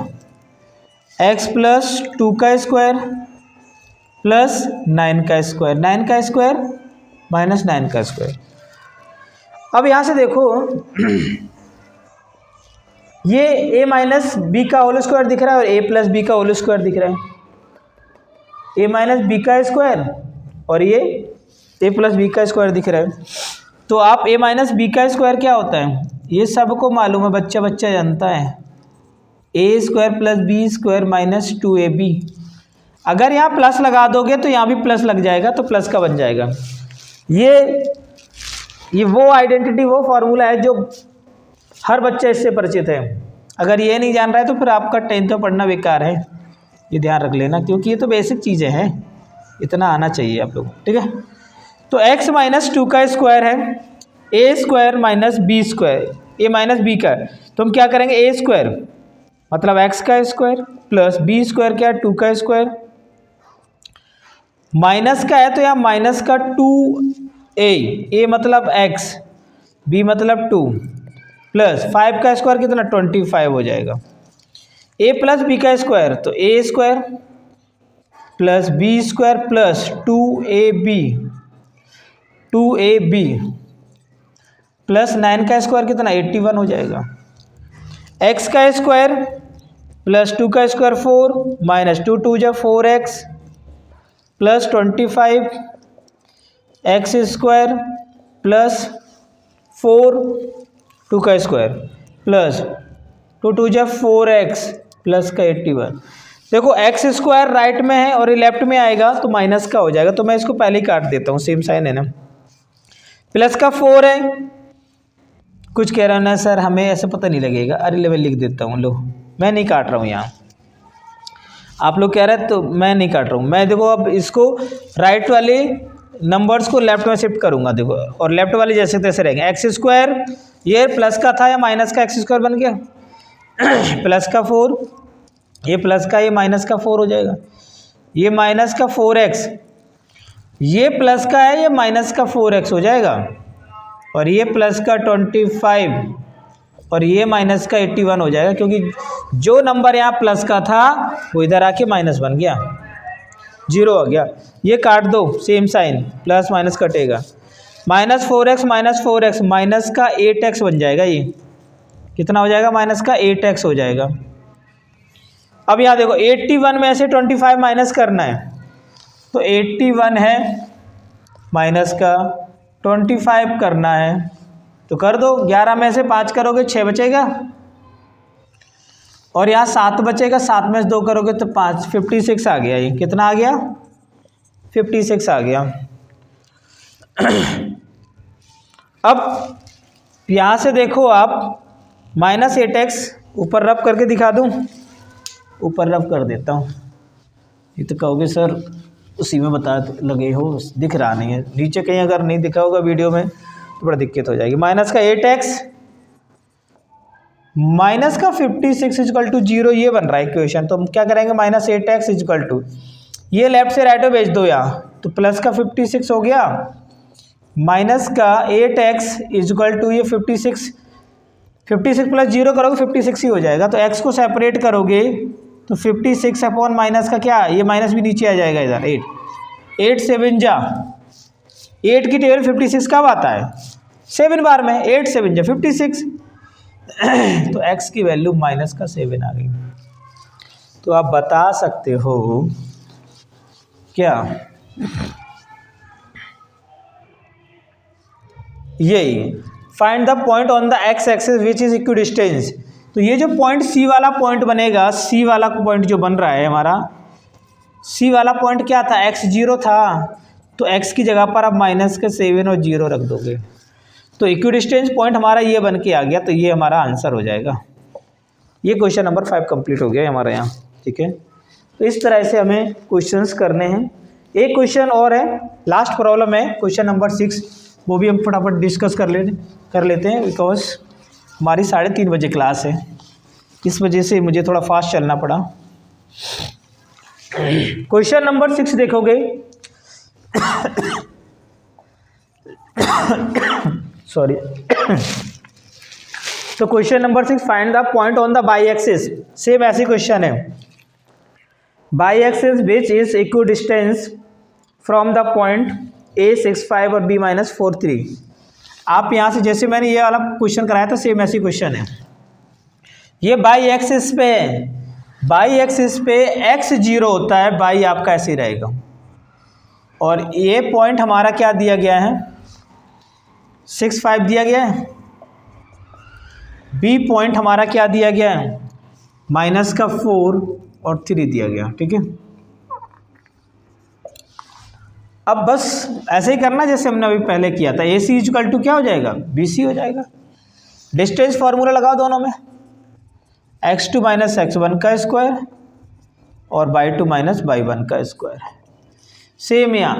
x प्लस 2 का स्क्वायर प्लस 9 का स्क्वायर, 9 का स्क्वायर माइनस 9 का स्क्वायर। अब यहाँ से देखो ये a माइनस बी का होल स्क्वायर दिख रहा है और a प्लस बी का होल स्क्वायर दिख रहा है, a माइनस बी का स्क्वायर और ये a प्लस बी का स्क्वायर दिख रहा है। तो आप a माइनस बी का स्क्वायर क्या होता है, ये सबको मालूम है, बच्चा बच्चा जानता है, a square plus B square minus 2ab। अगर यहाँ प्लस लगा दोगे तो यहाँ भी प्लस लग जाएगा, तो प्लस का बन जाएगा। ये वो आइडेंटिटी, वो फॉर्मूला है जो हर बच्चा इससे परिचित है। अगर ये नहीं जान रहा है तो फिर आपका 10th में पढ़ना बेकार है, ये ध्यान रख लेना, क्योंकि ये तो बेसिक चीज़ें हैं, इतना आना चाहिए आप लोग, ठीक है। तो x माइनस 2 का स्क्वायर है, a square minus B square, a minus B का, तो हम क्या करेंगे, a स्क्वायर मतलब x का स्क्वायर प्लस b स्क्वायर क्या, 2 का स्क्वायर, माइनस का है तो यहाँ माइनस का 2a, a मतलब x, b मतलब 2 प्लस 5 का स्क्वायर कितना, 25 हो जाएगा। a प्लस बी का स्क्वायर, तो a square plus B square plus 2ab plus 9 का स्क्वायर कितना, 81 हो जाएगा। x का स्क्वायर प्लस 2 का स्क्वायर 4 माइनस 2 2 जा 4x plus 25 x square plus 4 2 का स्क्वायर प्लस 2 2 जा 4x प्लस का 81। देखो एक्स स्क्वायर राइट में है और ये लेफ्ट में आएगा तो माइनस का हो जाएगा, तो मैं इसको पहले ही काट देता हूँ, सेम साइन है ना। प्लस का 4 है, कुछ कह रहा है ना सर हमें ऐसे पता नहीं लगेगा, अरे लेवल लिख देता हूँ, लो मैं नहीं काट रहा हूँ यहाँ, आप लोग कह रहे हैं तो मैं नहीं काट रहा हूँ। मैं देखो अब इसको राइट वाले नंबर्स को लेफ्ट में शिफ्ट करूँगा, देखो, और लेफ्ट वाले जैसे तैसे रहेंगे। एक्स स्क्वायर ये प्लस का था या माइनस का एक्स स्क्वायर बन गया प्लस का 4, ये प्लस का ये माइनस का 4 हो जाएगा, ये माइनस का 4x, ये प्लस का है ये माइनस का 4x हो जाएगा, और ये प्लस का 25 और ये माइनस का 81 हो जाएगा, क्योंकि जो नंबर यहाँ प्लस का था वो इधर आके माइनस बन गया, 0 हो गया। ये काट दो, सेम साइन, प्लस माइनस कटेगा, माइनस 4x माइनस का 8x बन जाएगा, ये कितना हो जाएगा, माइनस का 8x हो जाएगा। अब यहाँ देखो 81 में से 25 माइनस करना है, तो 81 है माइनस का 25 करना है, तो कर दो, 11 में से 5 करोगे 6 बचेगा, और यहाँ 7 बचेगा, 7 में से 2 करोगे तो 5, 56 आ गया, ये कितना आ गया, 56 आ गया। अब यहाँ से देखो आप माइनस 8x ऊपर रब करके दिखा दूँ, ऊपर रब कर देता हूँ, ये तो कहोगे सर उसी में बता लगे हो, दिख रहा नहीं है, नीचे कहीं अगर नहीं दिखा होगा वीडियो में तो बड़ा दिक्कत हो जाएगी। माइनस का 8x माइनस का 56 इजकल टू 0, ये बन रहा है इक्वेशन, तो हम क्या करेंगे, माइनस 8x इजकल टू, ये लेफ्ट से राइट में भेज दो यहाँ, तो प्लस का 56 हो गया, माइनस का 8x इजकल टू ये 56 प्लस 0 करोगे 56 ही हो जाएगा, तो x को सेपरेट करोगे तो 56 अपॉन माइनस का क्या, ये माइनस भी नीचे आ जाएगा इधर, 8 7 जा 8 की टेबल 56 कब आता है, 7 बार में, 8 7 जा 56 तो x की वैल्यू माइनस का 7 आ गई। तो आप बता सकते हो क्या, यही find the point on the x axis which is equidistance. तो ये जो पॉइंट C वाला पॉइंट बनेगा, C वाला पॉइंट जो बन रहा है हमारा, C वाला पॉइंट क्या था, x0 था, तो x की जगह पर आप माइनस के 7 और 0 रख दोगे, तो इक्विडिस्टेंस पॉइंट हमारा ये बन के आ गया, तो ये हमारा आंसर हो जाएगा। ये क्वेश्चन नंबर 5 कंप्लीट हो गया हमारा यहाँ, ठीक है। तो इस तरह से हमें क्वेश्चंस करने हैं। एक क्वेश्चन और है, लास्ट प्रॉब्लम है क्वेश्चन नंबर 6, वो भी हम फटाफट डिस्कस कर लेते हैं, बिकॉज हमारी 3:30 बजे क्लास है, इस वजह से मुझे थोड़ा फास्ट चलना पड़ा। क्वेश्चन नंबर 6 देखोगे सॉरी तो question number 6, find the point on the by axis, same ऐसी क्वेश्चन है, by axis which is equidistance from the point A65 और B-43। आप यहाँ से जैसे मैंने ये वाला क्वेश्चन कराया था, सेम ऐसी क्वेश्चन है, ये बाई एक्सिस पे, बाई एक्सिस पे x0 होता है, बाई आपका ऐसे ही रहेगा, और ये पॉइंट हमारा क्या दिया गया है, 65 दिया गया है, बी पॉइंट हमारा क्या दिया गया है, माइनस का 4 और 3 दिया गया, ठीक है। अब बस ऐसे ही करना जैसे हमने अभी पहले किया था, AC इक्वल टू क्या हो जाएगा, BC हो जाएगा। डिस्टेंस फार्मूला लगाओ दोनों में, x2 माइनस x1 का स्क्वायर और y2 माइनस y1 का स्क्वायर, सेम यहाँ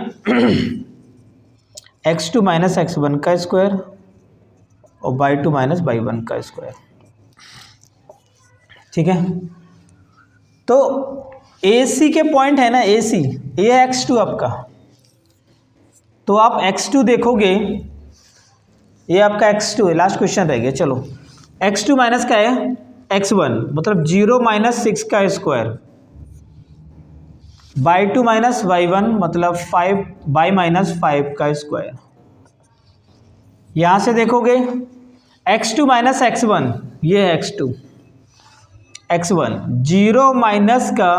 x2 माइनस x1 का स्क्वायर और y2 माइनस y1 का स्क्वायर, ठीक है। तो AC के पॉइंट है ना, AC ये है x2 आपका, तो आप x2 देखोगे, ये आपका x2 है, लास्ट क्वेश्चन रह गया, चलो x2 माइनस का है x1, मतलब 0 माइनस 6 का स्क्वायर, y2 माइनस y1 मतलब 5 y माइनस 5 का स्क्वायर। यहाँ से देखोगे x2 माइनस x1, ये है x2, x1 0 माइनस का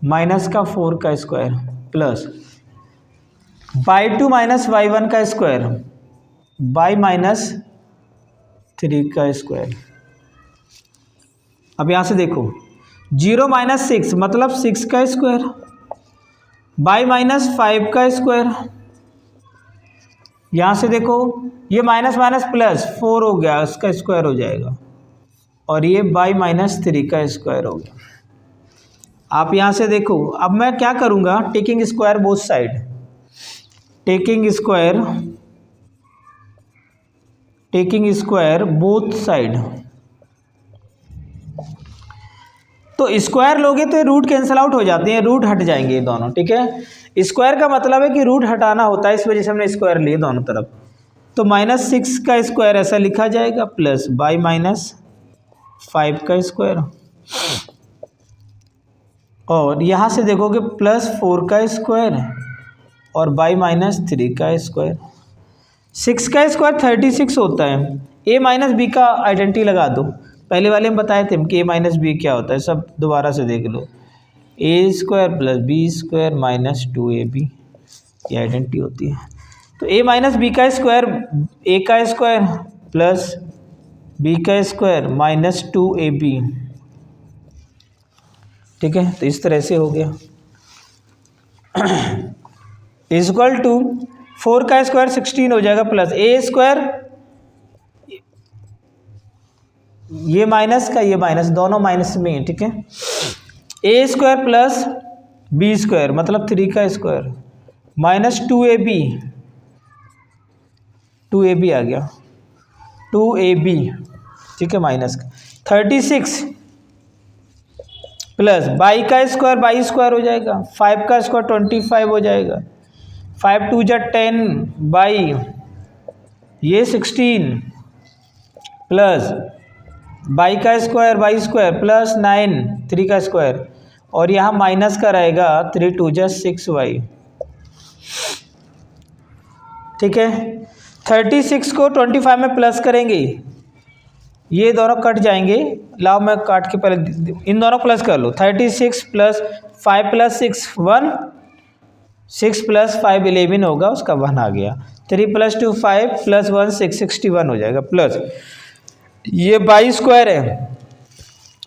-4 का square plus Y 2 minus y1 का स्क्वायर बाई माइनस 3 का स्क्वायर। अब यहाँ से देखो 0 माइनस 6 मतलब 6 का स्क्वायर बाई माइनस 5 का स्क्वायर। यहाँ से देखो ये माइनस माइनस प्लस 4 हो गया, उसका स्क्वायर हो जाएगा, और ये बाई माइनस 3 का स्क्वायर हो गया। आप यहाँ से देखो, अब मैं क्या करूँगा, taking square both side, taking square both side. तो स्क्वायर लोगे तो रूट कैंसिल आउट हो जाते हैं, रूट हट जाएंगे ये दोनों, ठीक है। स्क्वायर का मतलब है कि रूट हटाना होता है, इस वजह से हमने स्क्वायर लिए दोनों तरफ। तो माइनस 6 का स्क्वायर ऐसा लिखा जाएगा प्लस बाई माइनस 5 का स्क्वायर, और यहाँ से देखोगे प्लस 4 का स्क्वायर और बाई माइनस 3 का स्क्वायर। 6 का स्क्वायर 36 होता है। ए माइनस बी का आइडेंटिटी लगा दो, पहले वाले में बताए थे कि ए माइनस बी क्या होता है, सब दोबारा से देख लो। A square plus B square minus 2ab, ये आइडेंटिटी होती है। तो ए माइनस बी का स्क्वायर ए का स्क्वायर प्लस बी का स्क्वायर माइनस 2ab, ठीक है। तो इस तरह से हो गया। इक्वल टू 4 का स्क्वायर 16 हो जाएगा प्लस ए स्क्वायर, ये माइनस का ये माइनस, दोनों माइनस में है, ठीक है। ए स्क्वायर प्लस बी स्क्वायर मतलब 3 का स्क्वायर माइनस 2ab आ गया, 2ab, ठीक है, माइनस का 36 प्लस बाई का स्क्वायर हो जाएगा, 5 का स्क्वायर 25 हो जाएगा, 5 2 जा 10 बाई ये 16 प्लस बाई का स्क्वायर प्लस 9 3 का स्क्वायर, और यहाँ माइनस का रहेगा 3 2 जा 6y, ठीक है। 36 को 25 में प्लस करेंगे, ये दोनों कट जाएंगे, लाओ मैं काट के पहले इन दोनों प्लस कर लो। 36 प्लस 5 प्लस 6 1, 6 प्लस 5 11 होगा, उसका 1 आ गया। 3 प्लस 2 5 प्लस 1 6 61 हो जाएगा, प्लस ये बाई स्क्वायर है,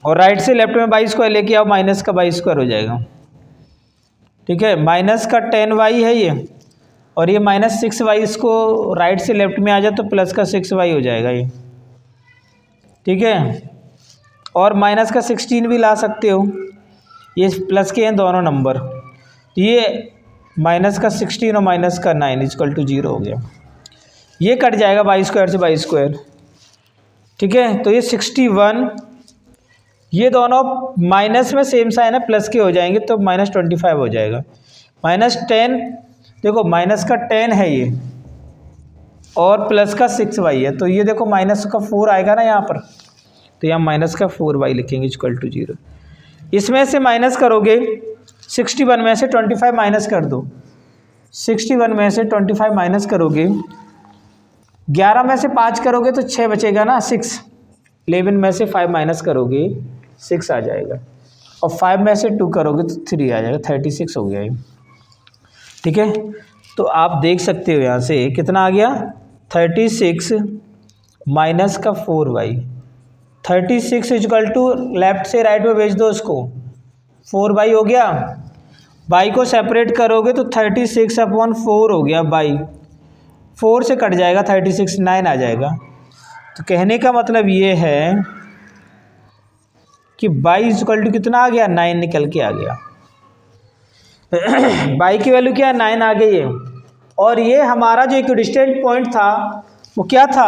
और राइट से लेफ्ट में बाई स्क्वायर लेके आओ, माइनस का बाई स्क्वायर हो जाएगा, ठीक है। माइनस का 10y है ये, और ये माइनस 6y, इसको राइट से लेफ्ट में आ जाए तो प्लस का 6y हो जाएगा ये, ठीक है। और माइनस का 16 भी ला सकते हो, ये प्लस के हैं दोनों नंबर, ये माइनस का 16 और माइनस का 9 इक्वल टू 0 हो गया। ये कट जाएगा बाई स्क्वायर से बाई स्क्वायर, ठीक है। तो ये 61, ये दोनों माइनस में सेम साइन है, प्लस के हो जाएंगे तो माइनस 25 हो जाएगा। माइनस 10 देखो, माइनस का 10 है ये, और प्लस का 6y है, तो ये देखो माइनस का 4 आएगा ना यहाँ पर, तो यहाँ माइनस का 4y लिखेंगे इक्वल टू 0। इसमें से माइनस करोगे 61 में से 25 माइनस कर दो, 61 में से 25 माइनस करोगे, 11 में से 5 करोगे तो 6 बचेगा ना, 6। 11 में से 5 माइनस करोगे 6 आ जाएगा, और 5 में से 2 करोगे तो 3 आ जाएगा, 36 हो गया ये, ठीक है। तो आप देख सकते हो यहाँ से कितना आ गया, 36 माइनस का 4y, 36 इक्वल टू लेफ्ट से राइट में भेज दो उसको, 4y हो गया। बाई को सेपरेट करोगे तो 36/4 हो गया, बाई 4 से कट जाएगा, 36 9 आ जाएगा। तो कहने का मतलब ये है कि बाई इक्वल टू कितना आ गया, 9 निकल के आ गया। बाई की वैल्यू क्या है, 9 आ गई है। और ये हमारा जो इक्विडिस्टेंट पॉइंट था वो क्या था,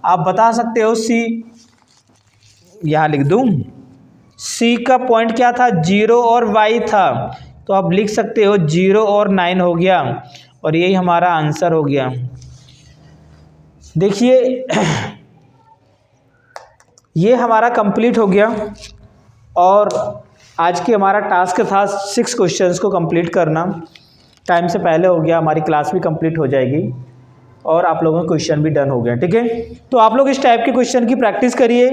आप बता सकते हो, सी, यहाँ लिख दूँ, सी का पॉइंट क्या था, 0 और y था, तो आप लिख सकते हो 0 और 9 हो गया, और यही हमारा आंसर हो गया। देखिए ये हमारा कंप्लीट हो गया, और आज की हमारा टास्क था 6 क्वेश्चंस को कंप्लीट करना। टाइम से पहले हो गया, हमारी क्लास भी कंप्लीट हो जाएगी, और आप लोगों का क्वेश्चन भी डन हो गया, ठीक है। तो आप लोग इस टाइप के क्वेश्चन की प्रैक्टिस करिए,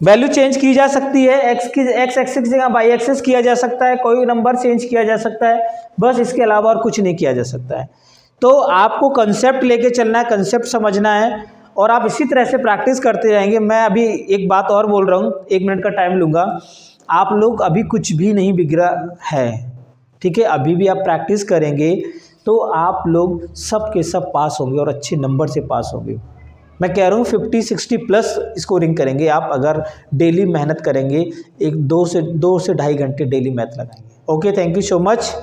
वैल्यू चेंज की जा सकती है, एक्स एक्सिस की जगह वाई एक्सिस किया जा सकता है, कोई नंबर चेंज किया जा सकता है, बस इसके अलावा और कुछ नहीं किया जा सकता है। तो आपको कंसेप्ट लेके चलना है, कंसेप्ट समझना है और आप इसी तरह से प्रैक्टिस करते जाएंगे। मैं अभी एक बात और बोल रहा हूँ, 1 मिनट का टाइम लूँगा। आप लोग अभी कुछ भी नहीं बिगड़ा है, ठीक है, अभी भी आप प्रैक्टिस करेंगे तो आप लोग सब के सब पास होंगे और अच्छे नंबर से पास होंगे। मैं कह रहा हूँ 50-60 प्लस स्कोरिंग करेंगे आप अगर डेली मेहनत करेंगे, 2 से 2.5 घंटे डेली मैथ लगाएंगे। Okay, thank you so much.